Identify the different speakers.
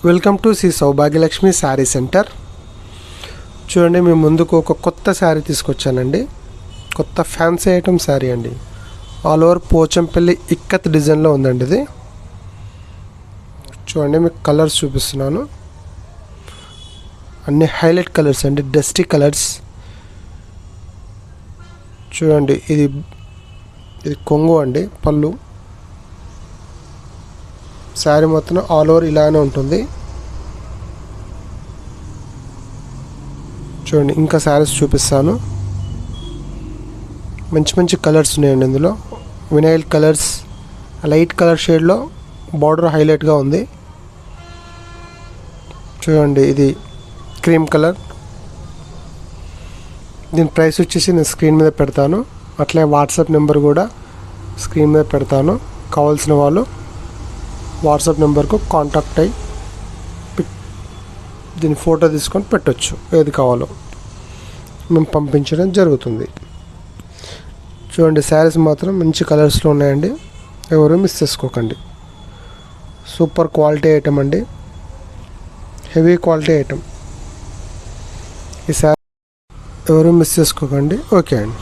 Speaker 1: Welcome to Shri Saubhagyalakshmi sari centre. చూడండి, మీ ముందుకు ఒక కొత్త శారీ తీసుకొచ్చానండి. కొత్త ఫ్యాన్సీ ఐటమ్ శారీ అండి. ఆల్ ఓవర్ పోచంపల్లి ఇక్కత్ డిజైన్లో ఉందండి ఇది. చూడండి, మీకు కలర్స్ చూపిస్తున్నాను. అన్ని హైలైట్ కలర్స్ అండి, డస్టీ కలర్స్. చూడండి, ఇది కొంగు అండి, పళ్ళు. శారీ మొత్తం ఆల్ ఓవర్ ఇలానే ఉంటుంది. చూడండి, ఇంకా శారీస్ చూపిస్తాను. మంచి మంచి కలర్స్ ఉన్నాయండి ఇందులో. వినైల్ కలర్స్, లైట్ కలర్ షేడ్లో బార్డర్ హైలైట్గా ఉంది. చూడండి, ఇది క్రీమ్ కలర్. దీని ప్రైస్ వచ్చేసి నేను స్క్రీన్ మీద పెడతాను. అట్లే వాట్సాప్ నెంబర్ కూడా స్క్రీన్ మీద పెడతాను. కావాల్సిన వాళ్ళు వాట్సాప్ నెంబర్కు కాంటాక్ట్ అయ్యి దీని ఫోటో తీసుకొని పెట్టవచ్చు. ఏది కావాలో మేము పంపించడం జరుగుతుంది. చూడండి, శారీస్ మాత్రం మంచి కలర్స్లో ఉన్నాయండి. ఎవరు మిస్ చేసుకోకండి. సూపర్ క్వాలిటీ ఐటమ్ అండి, హెవీ క్వాలిటీ ఐటమ్. ఈ శారీ ఎవరు మిస్ చేసుకోకండి. ఓకే అండి.